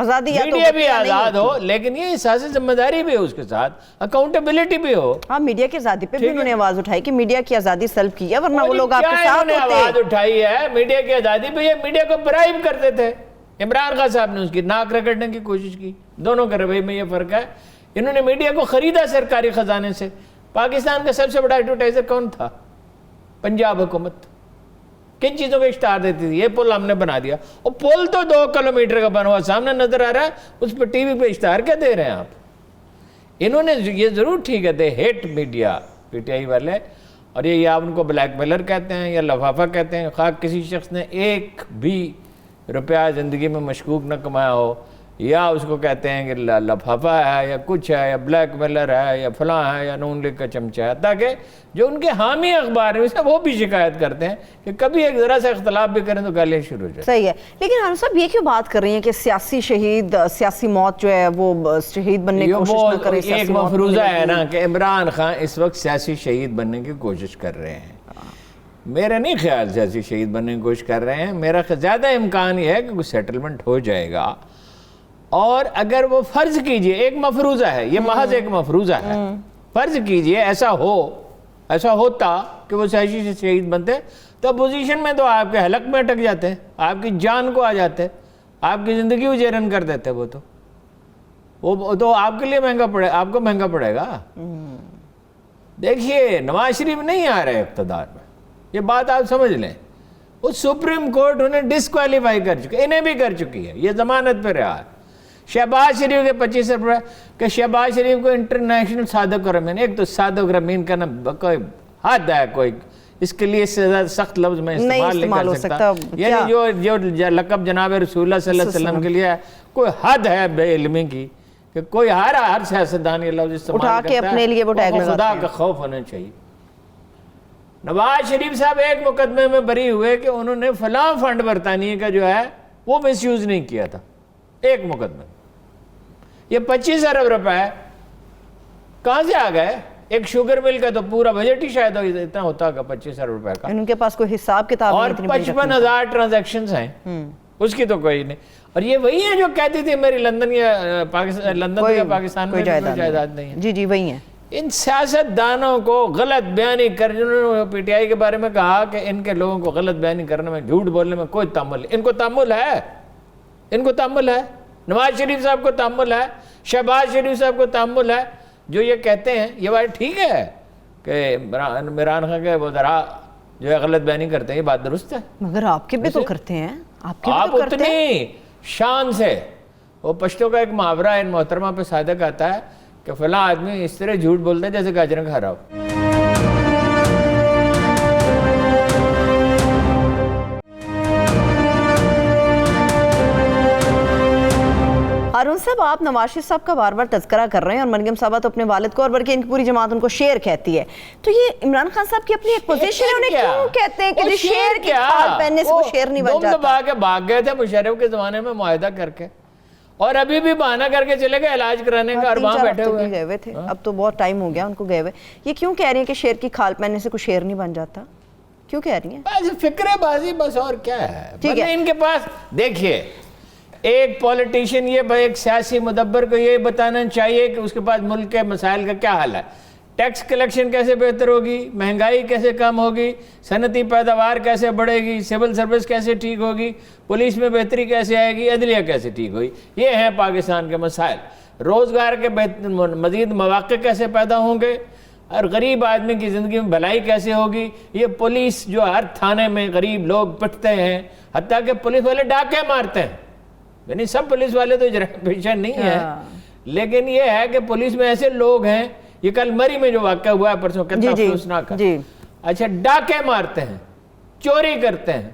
آزادی یا تو میڈیا بھی نہیں آزاد ہو ہوتی۔ لیکن یہ سیاسی ذمہ داری بھی ہے اس کے ساتھ، اکاؤنٹیبلٹی بھی ہو۔ ہاں میڈیا کی آزادی پہ بھی انہوں نے آواز اٹھائی کہ میڈیا کی آزادی سلب کی ہے، ورنہ وہ لوگ آپ کے ساتھ ہوتے۔ آواز ہوتے۔ اٹھائی ہے میڈیا کی آزادی پہ، یہ میڈیا کو برائب کرتے تھے۔ عمران خان صاحب نے اس کی ناک رگڑنے کی کوشش کی، دونوں کے رویے میں یہ فرق ہے۔ انہوں نے میڈیا کو خریدا سرکاری خزانے سے۔ پاکستان کا سب سے بڑا ایڈورٹائزر کون تھا؟ پنجاب حکومت۔ کن چیزوں کا اشتہار دیتی تھی؟ یہ پل ہم نے بنا دیا، اور پل تو 2 کلومیٹر کا بنا ہوا سامنے نظر آ رہا ہے، اس پہ ٹی وی پہ اشتہار کیا دے رہے ہیں آپ؟ انہوں نے یہ ضرور ٹھیک ہے، the hate media, P T I والے، اور یہ آپ ان کو بلیک میلر کہتے ہیں یا لفافہ کہتے ہیں۔ خواہ کسی شخص نے ایک بھی روپیہ زندگی میں مشکوک نہ کمایا ہو، یا اس کو کہتے ہیں کہ لفافہ ہے یا کچھ ہے یا بلیک میلر ہے یا فلاں ہے یا نون لیگ کا چمچہ ہے، تاکہ جو ان کے حامی اخبار ہیں وہ بھی شکایت کرتے ہیں کہ کبھی ایک ذرا سا اختلاف بھی کریں تو گالیاں شروع ہو جائیں۔ صحیح ہے، لیکن ہم صاحب یہ کیوں بات کر رہی ہیں کہ سیاسی شہید، سیاسی موت جو ہے وہ شہید بننے کی کوشش نہ کرے؟ ایک مفروضہ ہے نا کہ عمران خان اس وقت سیاسی شہید بننے کی کوشش کر رہے ہیں۔ میرا نہیں خیال سیاسی شہید بننے کی کوشش کر رہے ہیں، میرا زیادہ امکان یہ ہے کہ کوئی سیٹلمنٹ ہو جائے گا، اور اگر وہ فرض کیجئے، ایک مفروضہ ہے یہ، محض ایک مفروضہ ہے، فرض کیجئے ایسا ہوتا کہ وہ سیاسی شہید بنتے، تو اپوزیشن میں تو آپ کے حلق میں اٹک جاتے ہیں، آپ کی جان کو آ جاتے، آپ کی زندگی اجیرن کر دیتے، وہ تو آپ کے لیے آپ کو مہنگا پڑے گا۔ دیکھیے نواز شریف نہیں آ رہے اقتدار میں، یہ بات آپ سمجھ لیں، وہ سپریم کورٹ انہیں ڈسکوالیفائی کر چکی، انہیں بھی کر چکی ہے، یہ ضمانت پہ رہا ہے۔ شہباز شریف کے 25 روپے کہ شہباز شریف کو انٹرنیشنل صادق الرحمین، ایک تو صادق الرحمین کا نا کوئی حد ہے، کوئی اس کے لیے سے زیادہ سخت لفظ میں استعمال نہیں کر سکتا، یعنی جو لقب جناب رسول اللہ صلی اللہ علیہ وسلم کے لیے ہے، کوئی حد ہے بے علمی کی، کہ کوئی ہر سیاستدان یہ لفظ استعمال اٹھا کے اپنے لیے وہ ٹیگ لگاتے ہیں۔ خدا کا خوف ہونا چاہیے۔ نواز شریف صاحب ایک مقدمے میں بری ہوئے کہ انہوں نے فلاں فنڈ برطانیہ کا جو ہے وہ مس یوز نہیں کیا تھا، ایک مقدمے۔ یہ 25 ارب روپے کہاں سے آ گئے؟ ایک شوگر مل کا تو پورا بجٹ ہی شاید اتنا ہوتا ہوگا 25 ارب روپے کا، ان کے پاس کوئی حساب کتاب نہیں، اور 55,000 ٹرانزیکشنز ہیں، اس کی تو کوئی نہیں۔ اور یہ وہی ہیں جو کہتی تھی میری لندن یا پاکستان میں جائیداد نہیں ہے۔ جی وہی ہیں۔ ان سیاست دانوں کو غلط بیانی کر، جنہوں نے پی ٹی آئی کے بارے میں کہا کہ ان کے لوگوں کو غلط بیانی کرنے میں، جھوٹ بولنے میں کوئی تحمل نہیں، ان کو تحمل ہے، نواز شریف صاحب کو تحمل ہے، شہباز شریف صاحب کو تحمل ہے، جو یہ کہتے ہیں یہ بات ٹھیک ہے کہ عمران خان کے وزراء جو ہے غلط بیانی کرتے ہیں، یہ بات درست ہے، مگر آپ کے بھی تو کرتے ہیں، آپ اتنی شان سے۔ وہ پشتوں کا ایک محاورہ ان محترمہ پہ صادق آتا ہے کہ فلاں آدمی اس طرح جھوٹ بولتا ہے جیسے گاجریں کھا رہا ہو۔ ہارون صاحب، آپ نواز شریف صاحب کا بار بار تذکرہ کر رہے ہیں، اور مریم صاحبہ تو اپنے والد کو اور بلکہ ان کی پوری جماعت ان کو شیر کہتی ہے، تو یہ عمران خان صاحب کی اپنی ایک پوزیشن ہے، انہیں کیوں کہتے ہیں کہ شیر کی کھال پہننے سے وہ شیر نہیں بن جاتا؟ دبا کے بھاگ گئے تھے مشرف کے زمانے میں معاہدہ کر کے، اور ابھی بھی بہانہ کر کے چلے گئے علاج کرانے کا، اور وہاں بیٹھے ہوئے تھے، اب تو بہت ٹائم ہو گیا ان کو گئے ہوئے۔ یہ کیوں کہہ رہی ہیں کہ شیر کی کھال پہننے سے کوئی شیر نہیں بن جاتا؟ کیوں کہہ رہی ہیں؟ بس فکر بازی، بس اور کیا ہے ان کے پاس۔ دیکھیے ایک پولیٹیشین، یہ ایک سیاسی مدبر کو یہ بتانا چاہیے کہ اس کے پاس ملک کے مسائل کا کیا حل ہے، ٹیکس کلیکشن کیسے بہتر ہوگی، مہنگائی کیسے کم ہوگی، صنعتی پیداوار کیسے بڑھے گی، سول سروس کیسے ٹھیک ہوگی، پولیس میں بہتری کیسے آئے گی، عدلیہ کیسے ٹھیک ہوگی، یہ ہیں پاکستان کے مسائل۔ روزگار کے مزید مواقع کیسے پیدا ہوں گے، اور غریب آدمی کی زندگی میں بھلائی کیسے ہوگی۔ یہ پولیس جو ہر تھانے میں غریب لوگ پٹتے ہیں، حتیٰ کہ پولیس والے ڈاکے مارتے ہیں، یعنی سب پولیس والے تو پیشہ نہیں ہیں، لیکن یہ ہے کہ پولیس میں ایسے لوگ ہیں، یہ کل مری میں جو واقعہ ہوا ہے پرسوں، کتنا افسوسناک ہے، اچھا ڈاکے مارتے ہیں، چوری کرتے ہیں،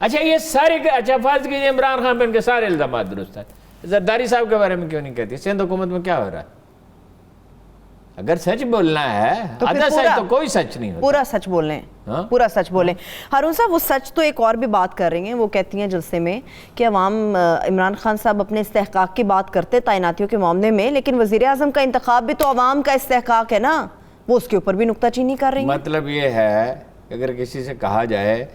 اچھا یہ سارے، اچھا فرض کیجئے عمران خان پہ ان کے سارے الزامات درست ہیں، زرداری صاحب کے بارے میں کیوں نہیں کہتی؟ سندھ حکومت میں کیا ہو رہا ہے؟ اگر سچ بولنا ہے، آدھا سچ تو کوئی سچ نہیں ہوتا، پورا سچ بولیں، پورا سچ بولیں۔ ہارون صاحب وہ سچ تو ایک اور بھی بات کر رہی ہیں، وہ کہتی ہیں جلسے میں کہ عوام عمران خان صاحب اپنے استحقاق کی بات کرتے تعیناتیوں کے معاملے میں، لیکن وزیر اعظم کا انتخاب بھی تو عوام کا استحقاق ہے نا، وہ اس کے اوپر بھی نکتہ چینی کر رہی ہیں۔ مطلب یہ ہے کہ اگر کسی سے کہا جائے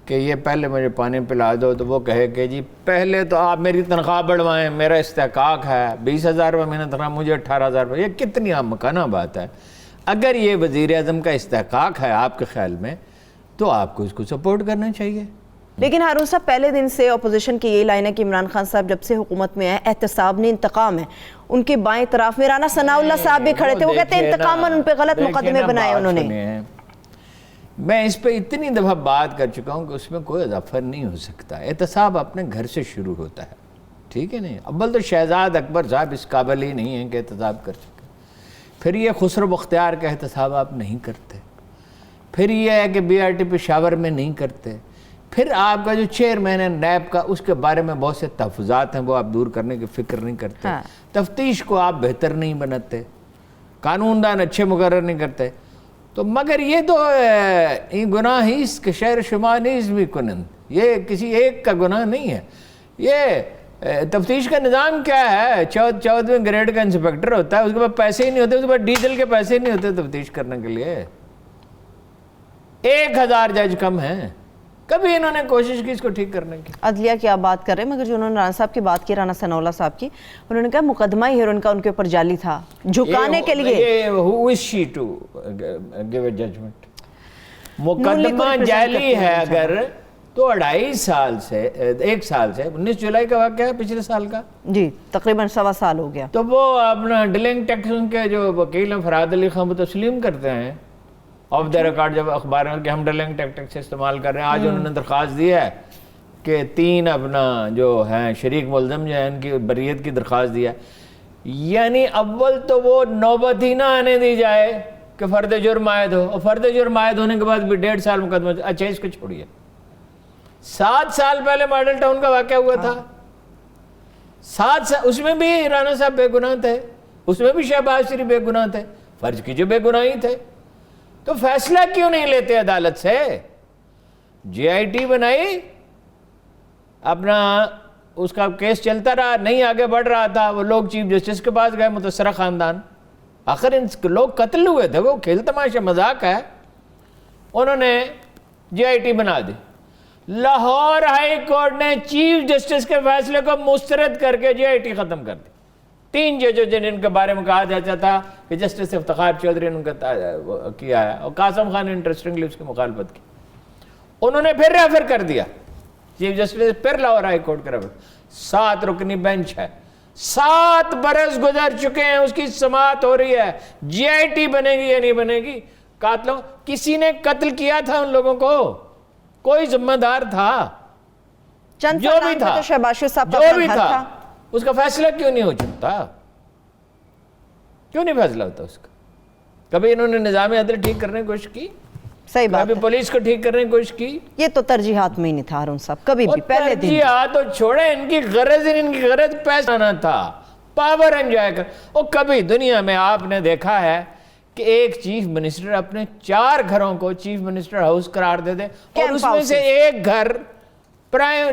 کہ یہ پہلے مجھے پانی پلا دو تو وہ کہے کہ جی پہلے تو آپ میری تنخواہ بڑھوائیں، میرا استحقاق ہے 20,000 روپے مہینہ تنخواہ، مجھے 18,000 روپے. یہ کتنی مکانہ بات ہے. اگر یہ وزیر اعظم کا استحقاق ہے آپ کے خیال میں تو آپ کو اس کو سپورٹ کرنا چاہیے. لیکن ہارون صاحب پہلے دن سے اپوزیشن کی یہی لائن ہے کہ عمران خان صاحب جب سے حکومت میں آئے احتساب نے انتقام ہے. ان کے بائیں طرف میں رانا ثناء اللہ صاحب بھی کھڑے تھے، وہ کہتے ہیں انتقاماً ان پہ غلط مقدمے بنائے انہوں نے. میں اس پہ اتنی دفعہ بات کر چکا ہوں کہ اس میں کوئی اضافہ نہیں ہو سکتا. احتساب اپنے گھر سے شروع ہوتا ہے، ٹھیک ہے نہیں. اول تو شہزاد اکبر صاحب اس قابل ہی نہیں ہیں کہ احتساب کر سکے. پھر یہ خسرو بختیار کا احتساب آپ نہیں کرتے. پھر یہ ہے کہ BRT پشاور میں نہیں کرتے. پھر آپ کا جو چیئرمین ہے نیب کا، اس کے بارے میں بہت سے تحفظات ہیں، وہ آپ دور کرنے کی فکر نہیں کرتے. تفتیش کو آپ بہتر نہیں بناتے، قانون دان اچھے مقرر نہیں کرتے. تو مگر یہ تو گناہ ہی اس کے شہر شمار نہیں بھی کنند، یہ کسی ایک کا گناہ نہیں ہے. یہ تفتیش کا نظام کیا ہے؟ 14ویں گریڈ کا انسپیکٹر ہوتا ہے، اس کے بعد پیسے ہی نہیں ہوتے، اس کے بعد ڈیزل کے پیسے ہی نہیں ہوتے تفتیش کرنے کے لیے. 1000 جج کم ہیں. کبھی انہوں نے کوشش کی اس کو ٹھیک کرنے کی. عدلیہ کی آپ بات کر رہے ہیں، مگر جو انہوں نے رانا صاحب کی بات کی، رانا ثناء اللہ صاحب کی، انہوں نے کہا مقدمہ ہی ہے ان کا ان کے اوپر جعلی تھا، جھکانے کے لیے. Who is she to give a judgment؟ مقدمہ جعلی ہے اگر تو 2.5 سال سے 1 سال سے 19 جولائی کا واقعہ ہے پچھلے سال کا، جی تقریباً 1.25 سال ہو گیا. تو وہ اپنا ڈیلنگ ٹیکس ان کے جو وکیل ہیں فراد علی خان وہ تسلیم کرتے ہیں آف دا ریکارڈ جب اخبار میں کہ ہم ڈیلنگ ٹیکس استعمال کر رہے ہیں. آج انہوں نے درخواست دی ہے کہ 3 اپنا جو ہیں شریک ملزم جو ہیں ان کی بریت کی درخواست دی ہے. یعنی اول تو وہ نوبت ہی نہ آنے دی جائے کہ فرد جرم عائد ہو، اور فرد جرم عائد ہونے کے بعد بھی 1.5 سال مقدمہ. اچھا اس کو چھوڑیے، 7 سال پہلے ماڈل ٹاؤن کا واقعہ ہوا تھا. 7 سال اس میں بھی رانا صاحب بے گناہ تھے، اس میں بھی شہباز شریف بے گناہ تھے، فرض کیجئے بے گناہ ہی تھے. تو فیصلہ کیوں نہیں لیتے عدالت سے؟ JIT بنائی، اپنا اس کا کیس چلتا رہا، نہیں آگے بڑھ رہا تھا. وہ لوگ چیف جسٹس کے پاس گئے، متاثرہ خاندان، آخر ان لوگ قتل ہوئے تھے، وہ کھیل تماشا مذاق ہے. انہوں نے JIT بنا دی. لاہور ہائی کورٹ نے چیف جسٹس کے فیصلے کو مسترد کر کے JIT ختم کر دی. 3 ججوں جن کے بارے میں کہا جاتا تھا کہ جسٹس افتخار چودھری نے ان کا کیا ہے، اور قاسم خان نے انٹرسٹنگلی اس کی مخالفت کی. انہوں نے پھر ریفر کر دیا چیف جسٹس، پھر لاہور ہائی کورٹ کا ریفر. 7 رکنی بینچ ہے، 7 برس گزر چکے ہیں، اس کی سماعت ہو رہی ہے. JIT بنے گی یا نہیں بنے گی؟ قاتلوں کسی نے قتل کیا تھا ان لوگوں کو، کوئی ذمہ دار تھا، جو بھی تھا جو بھی تھا، اس کا فیصلہ کیوں نہیں ہو چکتا؟ کیوں نہیں فیصلہ ہوتا اس کا؟ کبھی انہوں نے نظام عدل ٹھیک کرنے کی کوشش کی؟ صحیح بات ہے. کبھی پولیس کو ٹھیک کرنے کی کوشش کی؟ یہ تو ترجیحات میں ہی نہیں تھا ہارون صاحب کبھی بھی. پہلے دن ترجیحات تو چھوڑیں، ان کی غرض پیسہ آنا تھا، پاور انجوائے کر. اور کبھی دنیا میں آپ نے دیکھا ہے کہ ایک چیف منسٹر اپنے 4 گھروں کو چیف منسٹر ہاؤس قرار دے دے، اور اس میں سے ایک گھر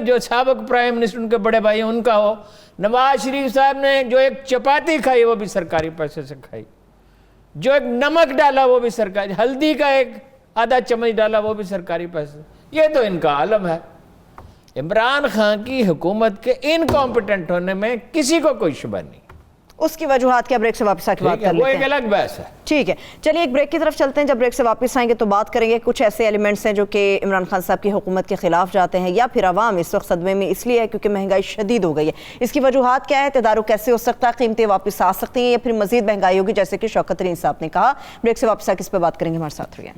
جو سابق پرائم منسٹر ان کے بڑے بھائی ان کا ہو؟ نواز شریف صاحب نے جو ایک چپاتی کھائی وہ بھی سرکاری پیسے سے کھائی، جو ایک نمک ڈالا وہ بھی سرکاری، ہلدی کا ایک آدھا چمچ ڈالا وہ بھی سرکاری پیسے. یہ تو ان کا عالم ہے. عمران خان کی حکومت کے انکمپیٹنٹ ہونے میں کسی کو کوئی شبہ نہیں. اس کی وجوہات کیا بریک سے واپس آ کے بات کر لیتے ہیں، وہ ایک الگ بحث ہے. ٹھیک ہے چلیے ایک بریک کی طرف چلتے ہیں. جب بریک سے واپس آئیں گے تو بات کریں گے کچھ ایسے ایلیمنٹس ہیں جو کہ عمران خان صاحب کی حکومت کے خلاف جاتے ہیں، یا پھر عوام اس وقت صدمے میں اس لیے ہے کیونکہ مہنگائی شدید ہو گئی ہے. اس کی وجوہات کیا ہے؟ تدارک کیسے ہو سکتا ہے؟ قیمتیں واپس آ سکتی ہیں یا پھر مزید مہنگائی ہوگی جیسے کہ شوکت ترین صاحب نے کہا؟ بریک سے واپس آ کے اس پہ بات کریں گے. ہمارے ساتھ رہیے.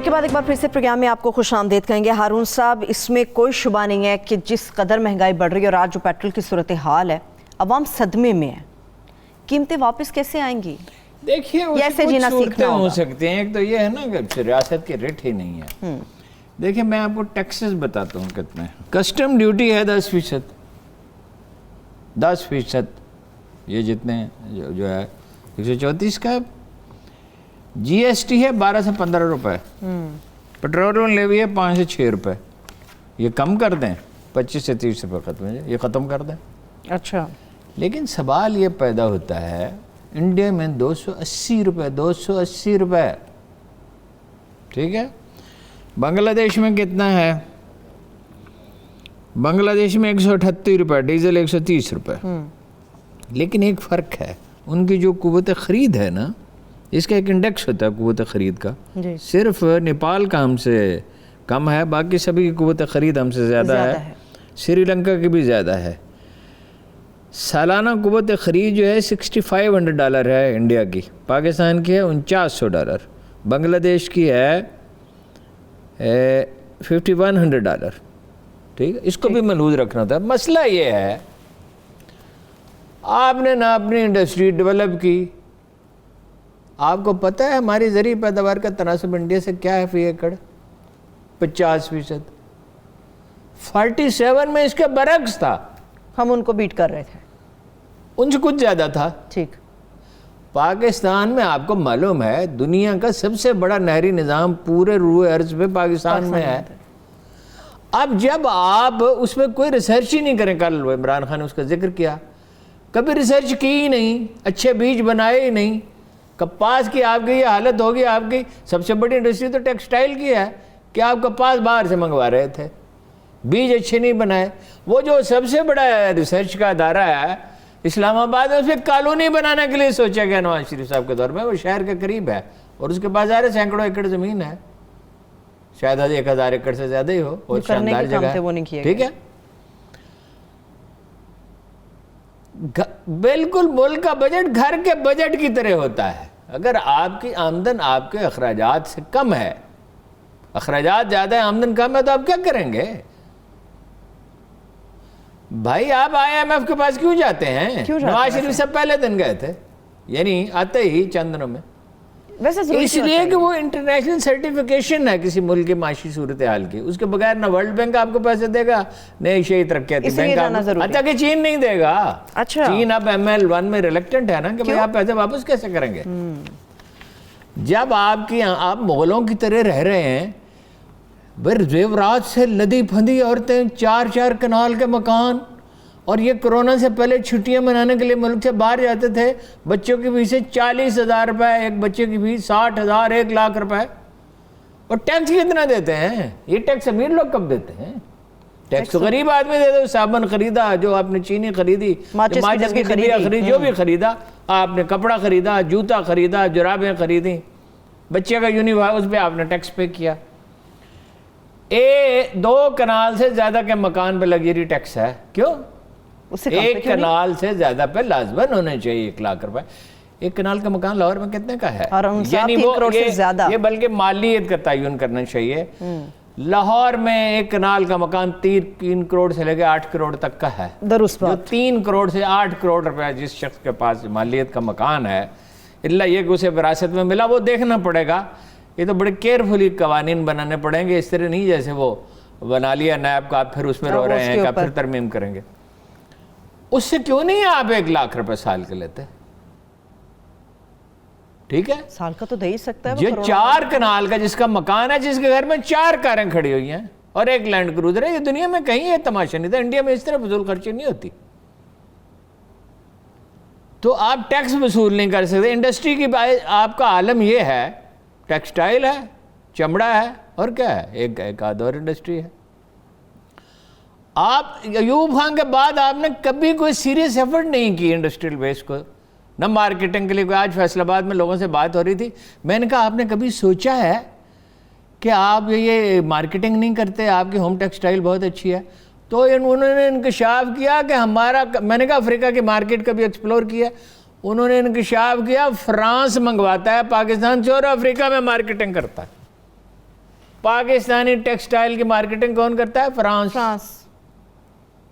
کے بعد ایک بار پھر سے پروگرام میں آپ کو خوش آمدید کہیں گے. ہارون صاحب اس میں کوئی شبہ نہیں ہے کہ جس قدر مہنگائی بڑھ رہی ہے اور آج جو پیٹرول کی صورتحال ہے، عوام صدمے میں ہے. قیمتیں واپس کیسے آئیں گی؟ دیکھیے ایسے جینا سیکھنا ہو سکتے ہیں. ایک تو یہ ہے نا کہ ریاست کے ریٹ ہی نہیں ہے. دیکھیں میں آپ کو ٹیکسز بتاتا ہوں کتنے. کسٹم ڈیوٹی ہے 10%، یہ جتنے جو ہے 134 کا GST ہے 12 سے 15 روپے, پیٹرولیم لیوی ہے 5 سے 6 روپے. یہ کم کر دیں 25 سے 30 روپے ختم ہے, یہ ختم کر دیں. اچھا, لیکن سوال یہ پیدا ہوتا ہے انڈیا میں 280 روپے, 280 روپے, ٹھیک ہے. بنگلہ دیش میں کتنا ہے؟ بنگلہ دیش میں 138 روپے, ڈیزل 130 روپے. لیکن ایک فرق ہے, ان کی جو قوت خرید ہے نا, اس کا ایک انڈیکس ہوتا ہے قوت خرید کا, صرف نیپال کا ہم سے کم ہے, باقی سبھی کی قوت خرید ہم سے زیادہ ہے, سری لنکا کی بھی زیادہ ہے. سالانہ قوت خرید جو ہے $6500 ہے انڈیا کی, پاکستان کی ہے $4900, بنگلہ دیش کی ہے $5100, ٹھیک ہے. اس کو بھی ملحوظ رکھنا تھا. مسئلہ یہ ہے آپ نے نہ اپنی انڈسٹری ڈیولپ کی. آپ کو پتہ ہے ہماری زرعی پیداوار کا تناسب انڈیا سے کیا ہے فی ایکڑ؟ 50%. 47 میں اس کے برعکس تھا, ہم ان کو بیٹ کر رہے تھے, ان سے کچھ زیادہ تھا. ٹھیک. پاکستان میں آپ کو معلوم ہے دنیا کا سب سے بڑا نہری نظام پورے روئے ارض پہ پاکستان میں ہے. اب جب آپ اس میں کوئی ریسرچ ہی نہیں کریں, کل عمران خان نے اس کا ذکر کیا, کبھی ریسرچ کی ہی نہیں, اچھے بیج بنائے ہی نہیں. کپاس کی آپ کی یہ حالت ہوگی, آپ کی سب سے بڑی انڈسٹری تو ٹیکسٹائل کی ہے کہ آپ کپاس باہر سے منگوا رہے تھے, بیج اچھے نہیں بنائے. وہ جو سب سے بڑا ریسرچ کا ادارہ ہے اسلام آباد میں, اس پہ کالونی بنانے کے لیے سوچا گیا نواز شریف صاحب کے دور میں. وہ شہر کے قریب ہے اور اس کے پاس ظاہر سینکڑوں ایکڑ زمین ہے, شاید 1000 ایکڑ سے زیادہ ہی ہو. بہت شاندار جگہ ہے, ٹھیک ہے. بالکل ملک کا بجٹ گھر کے بجٹ کی طرح ہوتا ہے. اگر آپ کی آمدن آپ کے اخراجات سے کم ہے, اخراجات زیادہ ہے آمدن کم ہے, تو آپ کیا کریں گے بھائی؟ آپ IMF کے پاس کیوں جاتے ہیں؟ نواز شریف سے پہلے دن گئے تھے, یعنی آتے ہی چند دنوں میں. اس لیے کہ وہ انٹرنیشنل سرٹیفکیشن ہے کسی ملک کی معاشی صورتحال کی, اس کے بغیر نہ ورلڈ بینک آپ کو پیسے دے گا نہ ایشیائی ترقیاتی بینک آپ کو. اچھا کہ چین نہیں دے گا. چین اب ML1 میں ریلیکٹنٹ ہے نا کہ آپ پیسے واپس کیسے کریں گے. جب آپ مغلوں کی طرح رہ رہے ہیں, زیورات سے لدی پھندی عورتیں, 4 کنال کے مکان, اور یہ کرونا سے پہلے چھٹیاں منانے کے لیے ملک سے باہر جاتے تھے, بچوں کی فیس 40,000 روپے, ایک بچے کی فیس 60,000, 1 لاکھ روپے. اور ٹیکس کتنا دیتے ہیں؟ یہ ٹیکس امیر لوگ کب دیتے ہیں؟ ٹیکس غریب آدمی دے دو. صابن خریدا, جو آپ نے چینی خریدی, ماچس کی ڈبیا خریدی, جو بھی خریدا آپ نے, کپڑا خریدا, جوتا خریدا, جرابیں خریدیں, بچے کا یونیفارم, اس پہ آپ نے ٹیکس پے کیا. 2 کنال سے زیادہ کے مکان پہ لگژری ٹیکس ہے. کیوں؟ 1 کنال سے زیادہ پہ لازماً ہونے چاہیے 1 لاکھ روپے. 1 کنال کا مکان لاہور میں کتنے کا ہے؟ یعنی یہ بلکہ مالیت کا تعین کرنا چاہیے. لاہور میں 1 کنال کا مکان 3 کروڑ سے لے کے 8 کروڑ تک کا ہے. جو 3 کروڑ سے 8 کروڑ روپے جس شخص کے پاس مالیت کا مکان ہے, اللہ یہ کہ اسے وراثت میں ملا, وہ دیکھنا پڑے گا. یہ تو بڑے کیئرفلی قوانین بنانے پڑیں گے, اس طرح نہیں جیسے وہ بنا لیا نیب کا, آپ پھر اس میں رو رہے ہیں کہ آپ پھر ترمیم کریں گے. اس سے کیوں نہیں آپ 1 لاکھ روپے سال کے لیتے؟ ٹھیک ہے, سال کا تو دے ہی سکتا ہے. جو 4 کنال کا جس کا مکان ہے, جس کے گھر میں 4 کاریں کھڑی ہوئی ہیں اور 1 لینڈ کروزر ہے, یہ دنیا میں کہیں یہ تماشا نہیں تھا. انڈیا میں اس طرح فضول خرچی نہیں ہوتی. تو آپ ٹیکس وصول نہیں کر سکتے. انڈسٹری کی آپ کا عالم یہ ہے, ٹیکسٹائل ہے, چمڑا ہے, اور کیا ہے, ایک آدھ اور انڈسٹری ہے. آپ ایوب خان کے بعد آپ نے کبھی کوئی سیریس ایفرٹ نہیں کی انڈسٹریل بیس کو, نہ مارکیٹنگ کے لیے. آج فیصل آباد میں لوگوں سے بات ہو رہی تھی, میں نے کہا آپ نے کبھی سوچا ہے کہ آپ یہ مارکیٹنگ نہیں کرتے؟ آپ کی ہوم ٹیکسٹائل بہت اچھی ہے. تو انہوں نے انکشاف کیا کہ میں نے کہا افریقہ کی مارکیٹ کبھی ایکسپلور کیا؟ انہوں نے انکشاف کیا فرانس منگواتا ہے پاکستان سے اور افریقہ میں مارکیٹنگ کرتا ہے. پاکستانی ٹیکسٹائل کی مارکیٹنگ کون کرتا ہے؟ فرانس.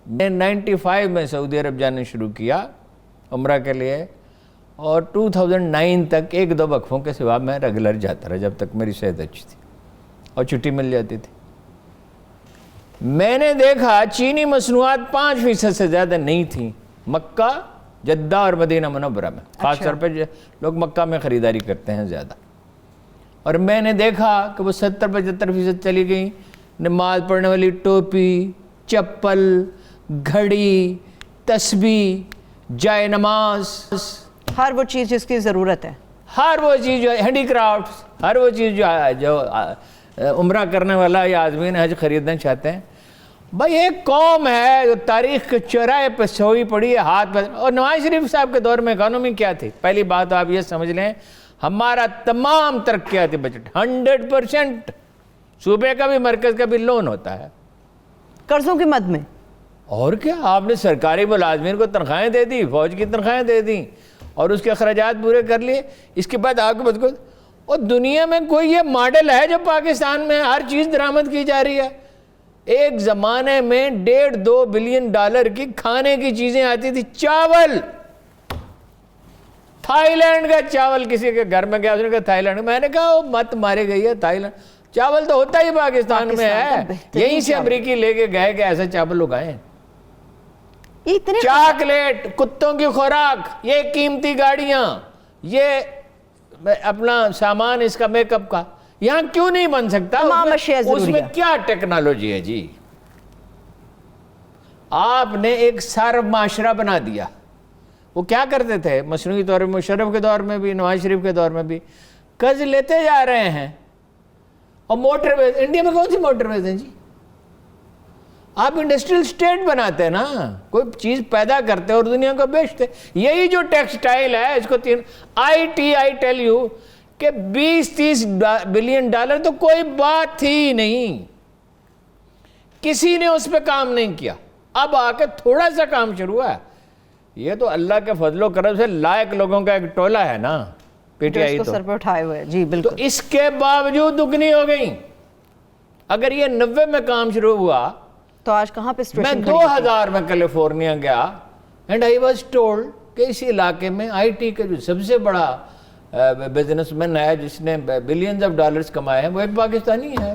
میں 95 میں سعودی عرب جانے شروع کیا عمرہ کے لیے, اور 2009 تک 1-2 وقفوں کے سوا میں ریگولر جاتا رہا, جب تک میری صحت اچھی تھی اور چھٹی مل جاتی تھی. میں نے دیکھا چینی مصنوعات 5% سے زیادہ نہیں تھیں. مکہ جدہ اور مدینہ منورہ میں، خاص طور پہ لوگ مکہ میں خریداری کرتے ہیں زیادہ. اور میں نے دیکھا کہ وہ 70-75% چلی گئیں. نماز پڑھنے والی ٹوپی، چپل، گھڑی، تسبیح، جائے نماز، ہر وہ چیز جس کی ضرورت ہے، ہر وہ چیز جو ہینڈی کرافٹس، ہر وہ چیز جو عمرہ کرنے والا یا عازمین حج خریدنا چاہتے ہیں. بھائی ایک قوم ہے جو تاریخ کے چوراہے پہ سوئی پڑی ہے ہاتھ پہ. اور نواز شریف صاحب کے دور میں اکانومی کیا تھی؟ پہلی بات آپ یہ سمجھ لیں، ہمارا تمام ترقیاتی بجٹ 100% صوبے کا بھی مرکز کا بھی لون ہوتا ہے قرضوں کی مد میں. اور کیا، آپ نے سرکاری ملازمین کو تنخواہیں دے دی، فوج کی تنخواہیں دے دیں اور اس کے اخراجات پورے کر لیے. اس کے بعد آپ کو بات کرو، اور دنیا میں کوئی یہ ماڈل ہے جو پاکستان میں ہر چیز درآمد کی جا رہی ہے؟ ایک زمانے میں $1.5-2 بلین کی کھانے کی چیزیں آتی تھی. چاول، تھائی لینڈ کا چاول، کسی کے گھر میں گیا اس نے کہا تھائی لینڈ، میں نے کہا وہ مت مارے گئی ہے، تھائی لینڈ چاول تو ہوتا ہی پاکستان میں ہے. یہیں سے امریکی لے کے گئے کہ ایسا چاول اگائیں. چاکلیٹ، کتوں کی خوراک، یہ قیمتی گاڑیاں، یہ اپنا سامان اس کا میک اپ کا یہاں کیوں نہیں بن سکتا؟ اس میں کیا ٹیکنالوجی ہے جی؟ آپ نے ایک سرب معاشرہ بنا دیا. وہ کیا کرتے تھے مصنوعی طور پر، مشرف کے دور میں بھی، نواز شریف کے دور میں بھی، قرض لیتے جا رہے ہیں. اور موٹر ویز، انڈیا میں کون سی موٹر ویز ہیں جی؟ آپ انڈسٹریل سٹیٹ بناتے ہیں نا، کوئی چیز پیدا کرتے اور دنیا کو بیچتے. یہی جو ٹیکسٹائل ہے، اس کو آئی ٹیل یو کہ $20-30 بلین تو کوئی بات ہی نہیں. کسی نے اس پہ کام نہیں کیا. اب آ کے تھوڑا سا کام شروع ہوا ہے. یہ تو اللہ کے فضل و کرم سے لائق لوگوں کا ایک ٹولہ ہے نا پی ٹی آئی، تو سر پہ اٹھائے ہوئے. جی بالکل. تو اس کے باوجود دگنی ہو گئی. اگر یہ 90 میں کام شروع ہوا تو آج کہاں پہ میں 2000 میں کیلیفورنیا گیا اینڈ آئی واز ٹولڈ کہ اس علاقے میں آئی ٹی کا جو سب سے بڑا بزنس مین ہے جس نے بلینز آف ڈالرز کمائے ہیں وہ ایک پاکستانی ہے.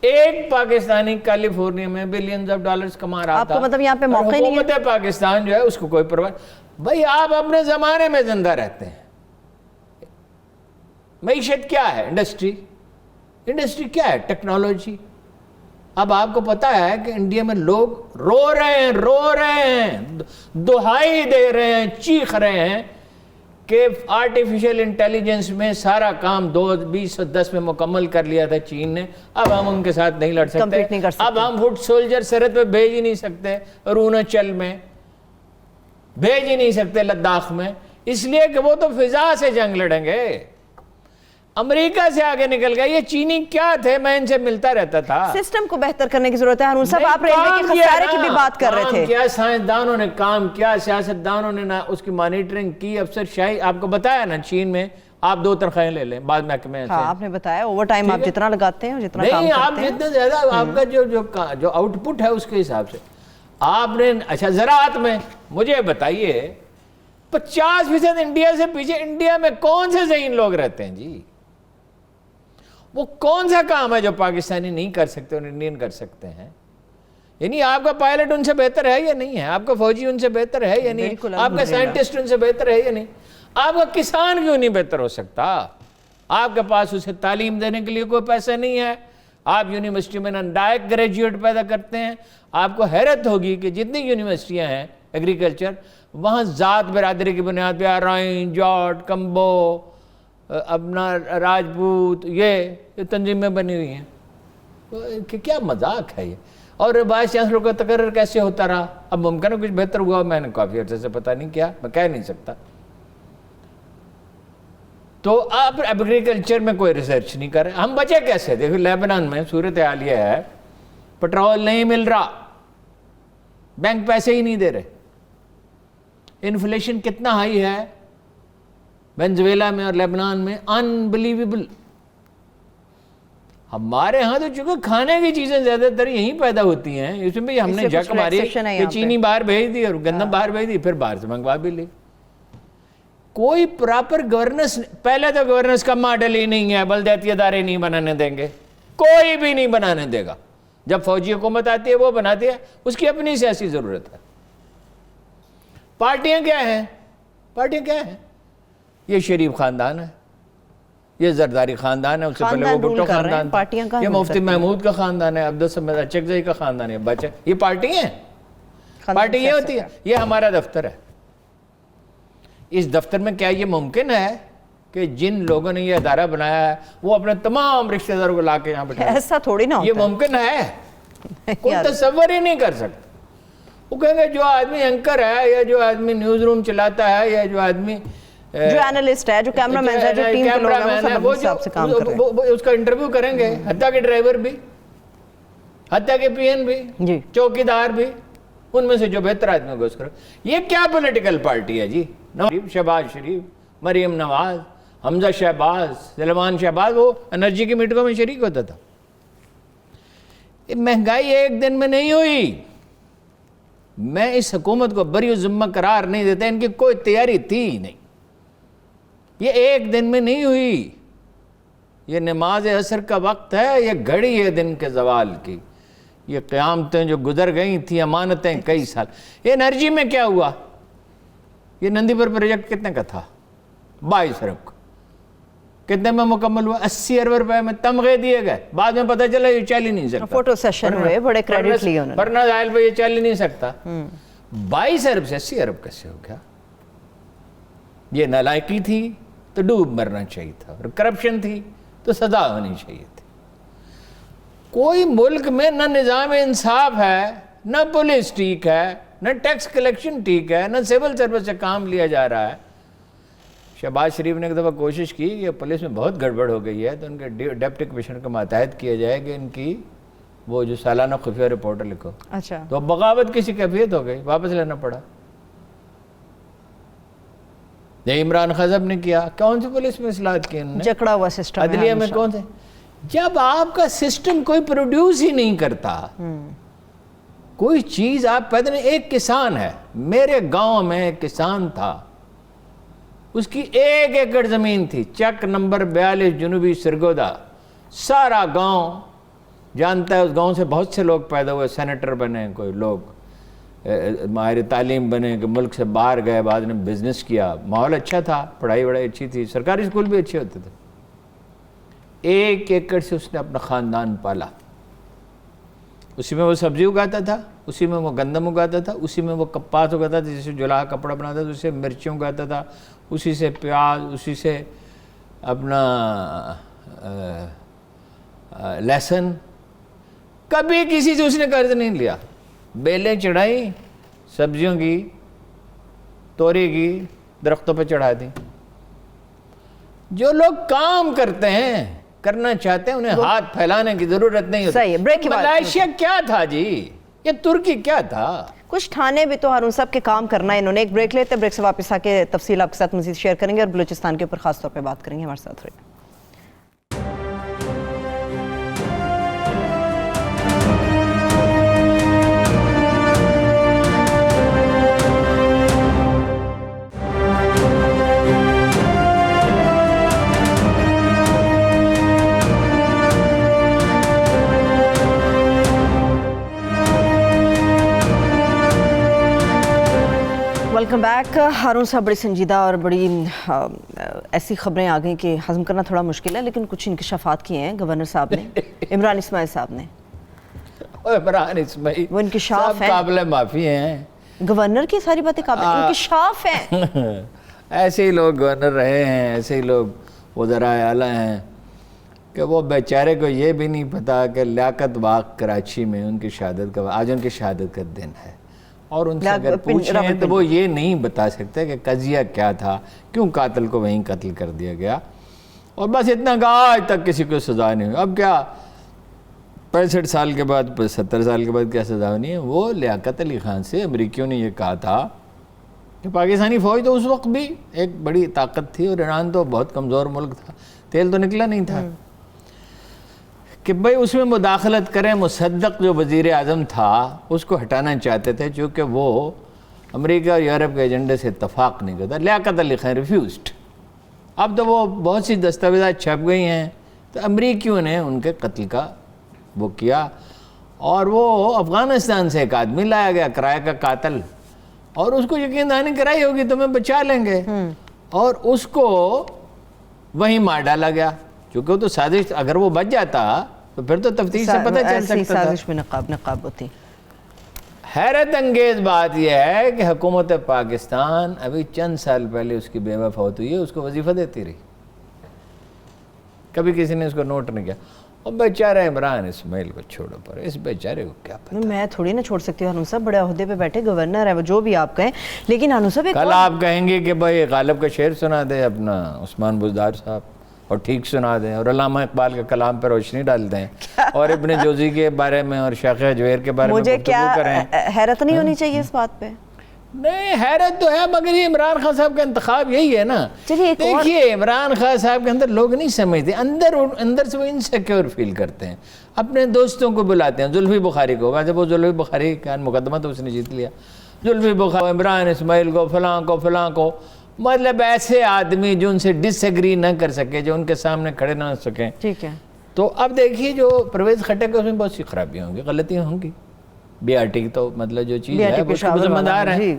ایک پاکستانی کیلیفورنیا میں بلینز آف ڈالرز کما رہا تھا. مطلب یہاں پہ موقع نہیں ہے. حکومت پاکستان جو ہے اس کو کوئی پرواہ. بھائی آپ اپنے زمانے میں زندہ رہتے ہیں. معیشت کیا ہے؟ انڈسٹری کیا ہے؟ ٹیکنالوجی. اب آپ کو پتا ہے کہ انڈیا میں لوگ رو رہے ہیں، دہائی دے رہے ہیں، چیخ رہے ہیں کہ آرٹیفیشل انٹیلیجنس میں سارا کام 2010 میں مکمل کر لیا تھا چین نے. اب ہم ان کے ساتھ نہیں لڑ سکتے. اب ہم فٹ سولجر سرحد پہ بھیج ہی نہیں سکتے، اروناچل میں بھیج ہی نہیں سکتے، لداخ میں، اس لیے کہ وہ تو فضا سے جنگ لڑیں گے. امریکہ سے آگے نکل گیا. یہ چینی کیا تھے؟ میں ان سے ملتا رہتا تھا. سسٹم کو بہتر کرنے کی ضرورت ہے. ہارون صاحب آپ ریلوے کے خسارے کی بھی بات کر رہے تھے. کیا سائنسدانوں نے کام کیا، سیاستدانوں نے نہ اس کی مانیٹرنگ کی. افسر شاہی آپ کو بتایا نا، چین میں آپ 2 تنخواہیں لے لیں بعد محکمے سے. ہاں آپ نے بتایا اوور ٹائم آپ جتنا لگاتے ہیں جتنا کام نہیں، کرتے آپ جتنا زیادہ آپ کا جو آؤٹ پٹ ہے اس کے حساب سے آپ نے. اچھا زراعت میں مجھے بتائیے 50% انڈیا سے پیچھے. انڈیا میں کون سے ذہین لوگ رہتے ہیں جی؟ وہ کون سا کام ہے جو پاکستانی نہیں کر سکتے اور انڈین کر سکتے ہیں؟ یعنی آپ کا پائلٹ ان سے بہتر ہے یا نہیں ہے؟ آپ کا فوجی ان سے بہتر ہے یا نہیں؟ آپ کا سائنٹسٹ ان سے بہتر ہے یا نہیں؟ آپ کا کسان کیوں نہیں بہتر ہو سکتا؟ آپ کے پاس اسے تعلیم دینے کے لیے کوئی پیسہ نہیں ہے. آپ یونیورسٹی میں نائک گریجویٹ پیدا کرتے ہیں. آپ کو حیرت ہوگی کہ جتنی یونیورسٹیاں ہیں ایگریکلچر، وہاں ذات برادری کی بنیاد پہ آرائن، جاٹ، کمبو، اپنا راجپوت، یہ تنظیمیں بنی ہوئی ہیں. کہ کیا مذاق ہے یہ؟ اور وائس چانسلر کا تقرر کیسے ہوتا رہا؟ اب ممکن ہے کچھ بہتر ہوا، میں نے کافی عرصے سے پتہ نہیں کیا، میں کہہ نہیں سکتا. تو آپ ایگریکلچر میں کوئی ریسرچ نہیں کر رہے. ہم بچے کیسے؟ دیکھو لیبنان میں صورتحال یہ ہے، پٹرول نہیں مل رہا، بینک پیسے ہی نہیں دے رہے. انفلیشن کتنا ہائی ہے وینزویلا میں اور لیبنان میں، انبلیویبل. ہمارے ہاں تو چونکہ کھانے کی چیزیں زیادہ تر یہیں پیدا ہوتی ہیں، اس میں بھی ہم نے جھک ماری کہ چینی باہر بھیج دی اور گندم باہر بھیج دی، پھر باہر سے منگوا بھی لی. کوئی پراپر گورننس، پہلے تو گورننس کا ماڈل ہی نہیں ہے. بلدیاتی ادارے نہیں بنانے دیں گے، کوئی بھی نہیں بنانے دے گا. جب فوجی حکومت آتی ہے وہ بناتی ہے، اس کی اپنی سیاسی ضرورت ہے. پارٹیاں کیا ہیں؟ پارٹیاں کیا ہیں؟ یہ شریف خاندان ہے، یہ زرداری خاندان ہے، اس سے پہلے وہ بھٹو خاندان تھا، یہ مفتی محمود کا خاندان ہے، عبدالصمد اچکزئی کا خاندان ہے، بچے، یہ پارٹی ہیں؟ پارٹی یہ ہوتی ہے؟ یہ ہمارا دفتر ہے۔ اس دفتر میں کیا یہ ممکن ہے کہ جن لوگوں نے یہ ادارہ بنایا ہے وہ اپنے تمام رشتہ داروں کو لا کے یہاں بٹھائے؟ ایسا تھوڑی نہ ہوتا یہ ممکن ہے؟ کوئی تصور ہی نہیں کر سکتا۔ وہ کہیں گے جو آدمی اینکر ہے یا جو آدمی نیوز روم چلاتا ہے یا جو آدمی جو اینالسٹ ہے، جو کیمرہ مین ہے، جو ٹیم کے لوگ ہیں، وہ سب سے کام کر رہے ہیں، اس کا انٹرویو کریں گے، حتیٰ کہ ڈرائیور بھی، حتیٰ کہ پی این بھی، جی چوکیدار بھی، ان میں سے جو بہتر آدمی کو اس کرو۔ یہ کیا پولیٹیکل پارٹی ہے جی؟ شہباز شریف، مریم نواز، حمزہ شہباز، سلمان شہباز، وہ انرجی کی میٹنگوں میں شریک ہوتا تھا۔ یہ مہنگائی ایک دن میں نہیں ہوئی۔ میں اس حکومت کو بری ذمہ قرار نہیں دیتا، ان کی کوئی تیاری تھی ہی نہیں۔ یہ ایک دن میں نہیں ہوئی، یہ نماز عصر کا وقت ہے، یہ گھڑی ہے دن کے زوال کی، یہ قیامتیں جو گزر گئی تھیں، امانتیں کئی سال۔ یہ انرجی میں کیا ہوا؟ یہ نندی پر پروجیکٹ کتنے کا تھا؟ 22 ارب کا، کتنے میں مکمل ہوا؟ 80 ارب روپے میں تمغے دیے گئے، بعد میں پتہ چلا یہ چل ہی نہیں سکتا، فوٹو سیشن ہوئے، بڑے کریڈٹ لیے انہوں نے، ورنہ ظاہر پہ یہ چل ہی نہیں سکتا۔ 22 ارب سے 80 ارب کیسے ہو گیا؟ یہ نالائکی تھی تو ڈوب مرنا چاہیے تھا، اور کرپشن تھی تو سزا ہونی چاہیے تھی۔ کوئی ملک میں نہ نظام انصاف ہے، نہ پولیس ٹھیک ہے، نہ ٹیکس کلیکشن ٹھیک ہے، نہ سول سروس سے کام لیا جا رہا ہے۔ شہباز شریف نے ایک دفعہ کوشش کی کہ پولیس میں بہت گڑبڑ ہو گئی ہے تو ان کے ڈپٹی کمشنر کو ماتحت کیا جائے کہ ان کی وہ جو سالانہ خفیہ رپورٹ لکھو۔ اچھا، تو بغاوت کسی کیفیت ہو گئی، واپس لینا پڑا۔ یہ عمران خان صاحب نے کیا، کون سی پولیس میں اصلاحات کی انہوں نے؟ جکڑا ہوا سسٹم ہے عدلیہ میں کون تھے؟ جب آپ کا سسٹم کوئی پروڈیوس ہی نہیں کرتا کوئی چیز، آپ پیدا نہیں۔ ایک کسان ہے، میرے گاؤں میں ایک کسان تھا، اس کی 1 ایکڑ زمین تھی، چک نمبر 42 جنوبی سرگودا، سارا گاؤں جانتا ہے، اس گاؤں سے بہت سے لوگ پیدا ہوئے، سینیٹر بنے، کوئی لوگ ماہر تعلیم بنے، کہ ملک سے باہر گئے، بعد نے بزنس کیا، ماحول اچھا تھا، پڑھائی وڑھائی اچھی تھی، سرکاری اسکول بھی اچھے ہوتے تھے۔ 1 ایکڑ سے اس نے اپنا خاندان پالا، اسی میں وہ سبزی اگاتا تھا، اسی میں وہ گندم اگاتا تھا، اسی میں وہ کپاس اگاتا تھا، جسے جولاہا کپڑا بناتا تھا، اسی سے مرچیں اگاتا تھا، اسی سے پیاز، اسی سے اپنا لہسن۔ کبھی کسی سے اس نے قرض نہیں لیا، بیلیں چڑھائی سبزیوں کی، توری کی، درختوں پہ چڑھا دی۔ جو لوگ کام کرتے ہیں، کرنا چاہتے ہیں، انہیں ہاتھ پھیلانے کی ضرورت نہیں ہوتی۔ صحیح ہے، بریک کی بات۔ ملائیشیا کیا تھا جی؟ یہ ترکی کیا تھا؟ کچھ ٹھانے بھی تو ہارون صاحب کے کام کرنا ہے انہوں نے۔ ایک بریک لیتے ہیں، بریک سے واپس آ کے تفصیل آپ کے ساتھ مزید شیئر کریں گے اور بلوچستان کے اوپر خاص طور پہ بات کریں گے۔ ہمارے ساتھ رہیے۔ Welcome back. ہارون صاحب، بڑی سنجیدہ اور بڑی ایسی خبریں آ گئیں کہ ہضم کرنا تھوڑا مشکل ہے، لیکن کچھ انکشافات کیے ہیں گورنر صاحب نے، عمران اسماعیل صاحب نے۔ عمران اسماعیل وہ انکشاف ہیں، قابل معافی ہیں، گورنر کی ساری باتیں قابل انکشاف ہیں۔ ایسے ہی لوگ گورنر رہے ہیں، ایسے ہی لوگ وزراء اعلیٰ ہیں کہ وہ بیچارے کو یہ بھی نہیں پتا کہ لیاقت باغ کراچی میں ان کی شہادت کا، آج ان کی شہادت کا دن ہے، اور ان سے اگر پوچھیں تو وہ یہ نہیں بتا سکتے کہ قضیہ کیا تھا، کیوں قاتل کو وہیں قتل کر دیا گیا، اور بس اتنا کہا آج تک کسی کو سزا نہیں ہوئی۔ اب کیا 65 سال کے بعد، 70 سال کے بعد کیا سزا ہونی ہے؟ وہ لیاقت علی خان سے امریکیوں نے یہ کہا تھا کہ پاکستانی فوج تو اس وقت بھی ایک بڑی طاقت تھی، اور ایران تو بہت کمزور ملک تھا، تیل تو نکلا نہیں تھا، کہ بھئی اس میں مداخلت کریں۔ مصدق جو وزیر اعظم تھا اس کو ہٹانا چاہتے تھے، چونکہ وہ امریکہ اور یورپ کے ایجنڈے سے اتفاق نہیں کرتا۔ لیاقت علی خان ریفیوزڈ۔ اب تو وہ بہت سی دستاویزات چھپ گئی ہیں، تو امریکیوں نے ان کے قتل کا وہ کیا، اور وہ افغانستان سے ایک آدمی لایا گیا، کرائے کا قاتل، اور اس کو یقین دہانی کرائی ہوگی تمہیں بچا لیں گے، اور اس کو وہیں مار ڈالا گیا، چونکہ وہ تو سازش، اگر وہ بچ جاتا تو پھر تو تفتیش سے پتہ چل سکتا تھا۔ سازش میں نقاب ہوتی۔ حیرت انگیز بات یہ ہے کہ حکومت پاکستان ابھی چند سال پہلے اس کی بیوہ فوت ہوئی ہے، اس کو وظیفہ دیتی رہی، کبھی کسی نے اس کو نوٹ نہیں کیا۔ اور بیچارہ عمران اسماعیل کو چھوڑو، پر اس بیچارے کو کیا پتہ۔ میں تھوڑی نہ چھوڑ سکتی ہوں، ہارون صاحب بڑے عہدے پہ بیٹھے، گورنر ہے وہ، جو بھی آپ کہیں، لیکن ہارون صاحب کل آپ کہیں گے کہ بھائی غالب کا شعر سنا دے اپنا عثمان بزدار صاحب، اور ٹھیک سنا دیں، اور علامہ اقبال کے کلام پہ روشنی ڈال دیں، اور ابن جوزی کے بارے میں اور شیخ جویر کے بارے میں مجھے گفتگو کریں۔ کیا حیرت نہیں ہونی چاہیے اس بات پہ؟ نہیں، حیرت تو ہے، مگر یہ عمران خان صاحب کا انتخاب یہی ہے نا۔ دیکھیے عمران خان صاحب کے اندر لوگ نہیں سمجھتے، اندر سے وہ انسیکیور فیل کرتے ہیں، اپنے دوستوں کو بلاتے ہیں، زلفی بخاری کو، ویسے وہ زلفی بخاری کا مقدمہ تو اس نے جیت لیا، زلفی بخاری، عمران اسماعیل کو، فلاں کو، مطلب ایسے آدمی جو ان سے ڈس ایگری نہ کر سکے، جو ان کے سامنے کھڑے نہ ہو سکیں۔ ٹھیک ہے، تو اب دیکھیے جو پرویز خٹک ہے اس میں بہت سی خرابیاں ہوں گی، غلطیاں ہوں گی، بی آر ٹی تو مطلب جو چیز ہے وہ اس کو ذمہ دار ہے،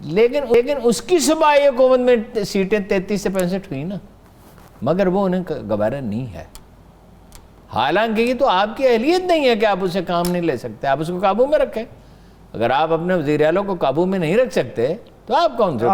لیکن اس کی صوبائی حکومت میں سیٹیں 33 سے 65 ہوئی نا، مگر وہ انہیں گوارا نہیں ہے، حالانکہ یہ تو آپ کی اہلیت نہیں ہے کہ آپ اسے کام نہیں لے سکتے، آپ اس کو قابو میں رکھیں۔ اگر آپ اپنے وزیر اعلیٰ کو قابو میں نہیں رکھ سکتے تو آپ کون سے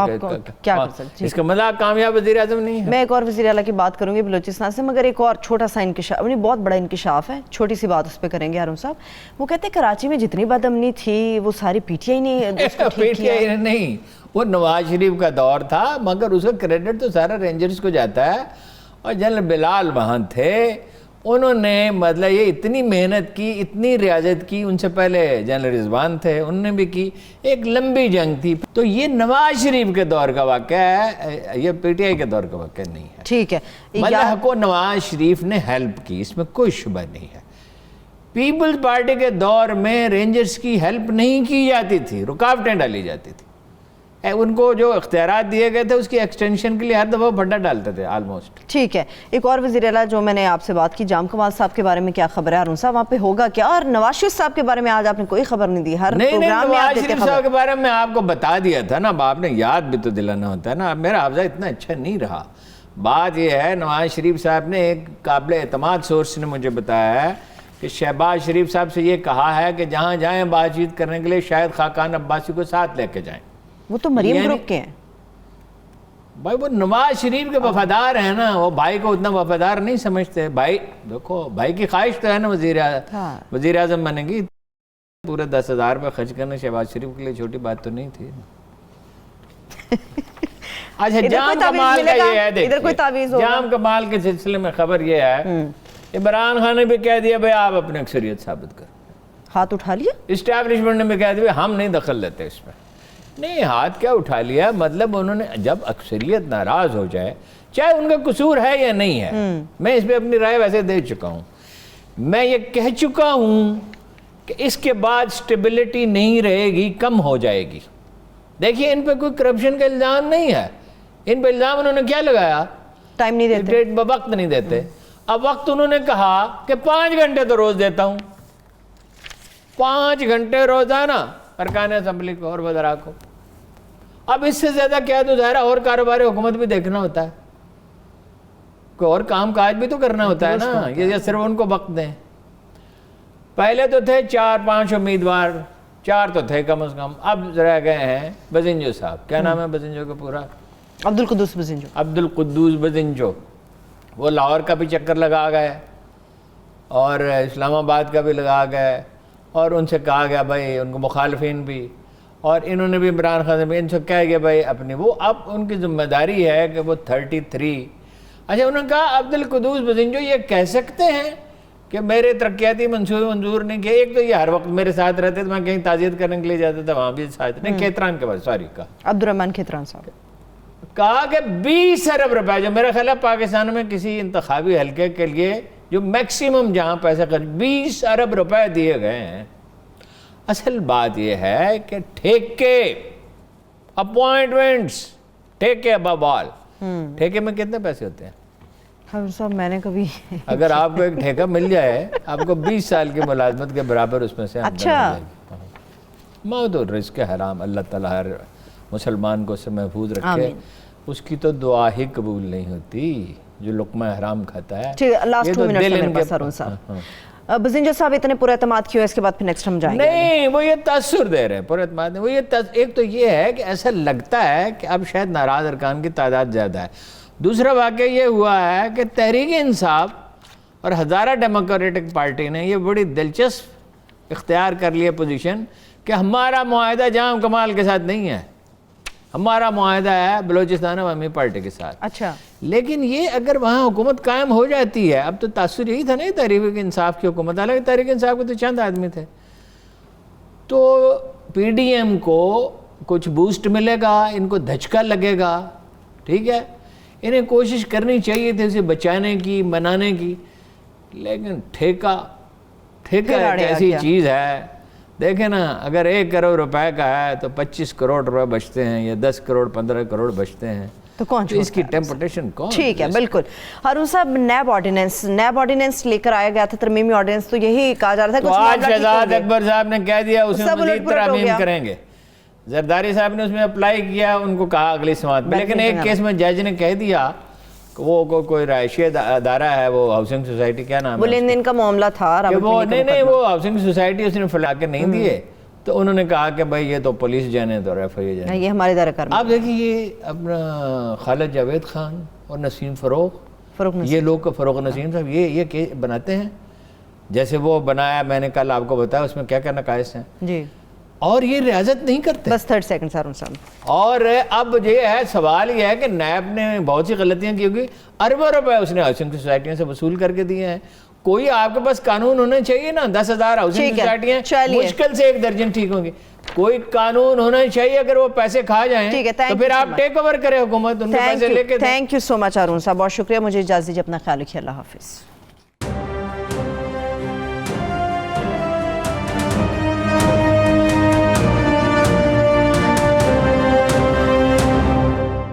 کیا کر سکتے؟ اس کا مذاق کامیاب وزیر اعظم نہیں ہے۔ میں ایک اور وزیر اعلیٰ کی بات کروں گی بلوچستان سے، مگر ایک اور چھوٹا سا انکشاف، بہت بڑا انکشاف ہے، چھوٹی سی بات اس پہ کریں گے ہارون صاحب۔ وہ کہتے ہیں کراچی میں جتنی بد امنی تھی وہ ساری پی ٹی آئی نے اس کو ٹھیک کیا۔ نہیں، وہ نواز شریف کا دور تھا، مگر اس کا کریڈٹ تو سارا رینجرز کو جاتا ہے، اور جنرل بلال وہاں تھے، انہوں نے مطلب یہ اتنی محنت کی، اتنی ریاضت کی، ان سے پہلے جنرل رضوان تھے، انہوں نے بھی کی، ایک لمبی جنگ تھی۔ تو یہ نواز شریف کے دور کا واقعہ ہے، یہ پی ٹی آئی کے دور کا واقعہ نہیں ہے۔ ٹھیک ہے، مطلب کو نواز شریف نے ہیلپ کی، اس میں کوئی شبہ نہیں ہے۔ پیپلز پارٹی کے دور میں رینجرز کی ہیلپ نہیں کی جاتی تھی، رکاوٹیں ڈالی جاتی تھی، ان کو جو اختیارات دیے گئے تھے اس کی ایکسٹینشن کے لیے ہر دفعہ پھڈا ڈالتے تھے آلموسٹ۔ ٹھیک ہے، ایک اور وزیر اعلیٰ جو میں نے آپ سے بات کی، جام کمال صاحب کے بارے میں کیا خبر ہے ہارون صاحب، وہاں پہ ہوگا کیا؟ اور نواز شریف صاحب کے بارے میں آج آپ نے کوئی خبر نہیں دی، ہر پروگرام میں آپ دیتے شریف صاحب کے بارے میں آپ کو بتا دیا تھا نا، اب آپ نے یاد بھی تو دلانا ہوتا ہے نا، اب میرا حافظہ اتنا اچھا نہیں رہا۔ بات یہ ہے، نواز شریف صاحب نے، ایک قابل اعتماد سورس نے مجھے بتایا ہے کہ شہباز شریف صاحب سے یہ کہا ہے کہ جہاں جائیں بات چیت کرنے کے لیے شاید خاقان عباسی کو ساتھ لے کے جائیں۔ وہ تو مریم گروپ کے ہیں بھائی، وہ نواز شریف کے وفادار ہیں نا، وہ بھائی کو اتنا وفادار نہیں سمجھتے۔ بھائی دیکھو، بھائی کی خواہش تو ہے نا وزیر اعظم بنے گی، پورے 10,000 روپے خرچ کرنا شہباز شریف کے لیے چھوٹی بات تو نہیں تھی۔ اچھا، جام کمال کا یہ ہے، دیکھیں جام کمال کے سلسلے میں خبر یہ ہے، عمران خان نے بھی کہہ دیا بھائی آپ اپنے اکثریت ثابت کر، ہاتھ اٹھا لیا، اسٹیبلشمنٹ نے بھی کہہ دیا ہم نہیں دخل لیتے اس میں۔ نہیں، ہاتھ کیا اٹھا لیا، مطلب انہوں نے جب اکثریت ناراض ہو جائے، چاہے ان کا قصور ہے یا نہیں ہے، میں اس پہ اپنی رائے ویسے دے چکا ہوں، میں یہ کہہ چکا ہوں کہ اس کے بعد سٹیبلٹی نہیں رہے گی، کم ہو جائے گی۔ دیکھیے، ان پہ کوئی کرپشن کا الزام نہیں ہے، ان پہ الزام انہوں نے کیا لگایا؟ ٹائم نہیں دیتے، وقت نہیں دیتے۔ اب وقت انہوں نے کہا کہ 5 گھنٹے تو روز دیتا ہوں، 5 گھنٹے روزانہ ارکان اسمبلی کو اور وزراء کو۔ اب اس سے زیادہ کیا، تو ظاہرہ اور کاروبار حکومت بھی دیکھنا ہوتا ہے، کوئی اور کام کاج بھی تو کرنا ہوتا ہے نا، یہ صرف ان کو وقت دیں۔ پہلے تو تھے 4-5 امیدوار، 4 تو تھے کم از کم، اب رہ گئے ہیں بزنجو صاحب، کیا نام ہے بزنجو کا پورا؟ عبدالقدوس بزنجو۔ عبدالقدوس بزنجو، وہ لاہور کا بھی چکر لگا گئے اور اسلام آباد کا بھی لگا گئے، اور ان سے کہا گیا بھائی، ان کو مخالفین بھی، اور انہوں نے بھی عمران خان سے بھی ان سے کہا گیا بھائی اپنی، وہ اب ان کی ذمہ داری ہے کہ وہ 33۔ اچھا، انہوں نے کہا عبدالقدوس بزنجو یہ کہہ سکتے ہیں کہ میرے ترقیاتی منصوبے منظور نہیں کیے؟ ایک تو یہ ہر وقت میرے ساتھ رہتے تھے، میں کہیں تعزیت کرنے کے لیے جاتا تھا، وہاں بھی ساتھ، نہیں کھیتران کے بعد، سوری، کہا عبدالرحمن کھیتران صاحب، کہا کہ 20 ارب روپے، جو میرا خیال ہے پاکستان میں کسی انتخابی حلقے کے لیے جو میکسیمم جہاں پیسے خرچ، 20 ارب روپے دیے گئے ہیں۔ اصل بات یہ ہے کہ ٹھیکے، اپوائنٹمنٹس، ٹھیکے ابو آل، ٹھیکے میں کتنے پیسے ہوتے ہیں؟ حضور صاحب میں نے کبھی، اگر آپ کو ایک ٹھیکہ مل جائے، آپ کو 20 سال کی ملازمت کے برابر اس میں سے آمدن ہو جائے گی۔ میں تو رزق حرام اللہ تعالیٰ ہر مسلمان کو اس سے محفوظ رکھے. اس کی تو دعا ہی قبول نہیں ہوتی جو لقمہ حرام کھاتا ہے. ٹھیک ہے, لاسٹ 2 منٹ میرے پاس ہارون صاحب. بزنجر صاحب اتنے پر اعتماد کیوں ہے, اس کے بعد پھر نیکسٹ ہم جائیں گے. نہیں, وہ یہ تاثر دے رہے ہیں پر اعتماد نہیں. وہ یہ ایک تو یہ ہے کہ ایسا لگتا ہے کہ اب شاید ناراض ارکان کی تعداد زیادہ ہے. دوسرا واقعہ یہ ہوا ہے کہ تحریک انصاف اور ہزارہ ڈیموکریٹک پارٹی نے یہ بڑی دلچسپ اختیار کر لیا پوزیشن کہ ہمارا معاہدہ جام کمال کے ساتھ نہیں ہے, ہمارا معاہدہ ہے بلوچستان عوامی پارٹی کے ساتھ. اچھا, لیکن یہ اگر وہاں حکومت قائم ہو جاتی ہے, اب تو تاثر یہی تھا نا تحریک انصاف کی حکومت, حالانکہ تحریک انصاف کے تو چند آدمی تھے, تو پی ڈی ایم کو کچھ بوسٹ ملے گا, ان کو دھچکا لگے گا. ٹھیک ہے, انہیں کوشش کرنی چاہیے تھی اسے بچانے کی, منانے کی, لیکن ٹھیکہ ایک ایسی چیز ہے. دیکھیں نا, اگر 1 کروڑ روپے کا ہے تو 25 کروڑ روپے بچتے ہیں یا 10 کروڑ 15 کروڑ بچتے ہیں, تو کون اس کی ٹیمپٹیشن کون. ٹھیک ہے, بالکل. ہارون صاحب, نیب آرڈیننس لے کر آیا گیا تھا, ترمیمی آرڈیننس, تو یہی کہا جا رہا تھا تو آج شہزاد اکبر صاحب نے کہہ دیا اس میں مزید ترامیم کریں گے. زرداری صاحب نے اس میں اپلائی کیا, ان کو کہا اگلی سماعت میں, لیکن ایک کیس میں جج نے کہہ دیا کہ وہ کوئی رہائشی ادارہ ہے, وہ ہاؤسنگ سوسائٹی, کیا نام ہے, وہ لین دین کا معاملہ تھا, وہ نہیں وہ ہاؤسنگ سوسائٹی اس نے فلا کے نہیں دیے, تو انہوں نے کہا کہ بھائی یہ تو پولیس جانے تو ایف آئی اے جانے, یہ ہمارے ادارہ کار. آپ دیکھیں یہ اپنا خالد جاوید خان اور نسیم فروغ, یہ لوگ فروغ نسیم صاحب یہ بناتے ہیں, جیسے وہ بنایا میں نے کل آپ کو بتایا, اس میں کیا کیا نقائص ہیں جی, اور یہ ریاضت نہیں کرتے. بس 30 سیکنڈ ہارون صاحب. اور اب یہ ہے سوال یہ ہے کہ نیب نے بہت سی غلطیاں کی ہوگی, اربوں روپے اس نے ہاؤسنگ سوسائٹیوں سے وصول کر کے دیے ہیں. کوئی آپ کے پاس قانون ہونا چاہیے نا, 10,000 ہاؤسنگ سوسائٹیاں مشکل سے 1 درجن ٹھیک ہوں گی. کوئی قانون ہونا چاہیے, اگر وہ پیسے کھا جائیں تو پھر آپ ٹیک اوور کریں حکومت, ان کے پیسے لے کے. تھینک یو سو مچ ہارون صاحب, بہت شکریہ. مجھے اجازت دیجیے, اپنا خیال رکھیے, اللہ حافظ.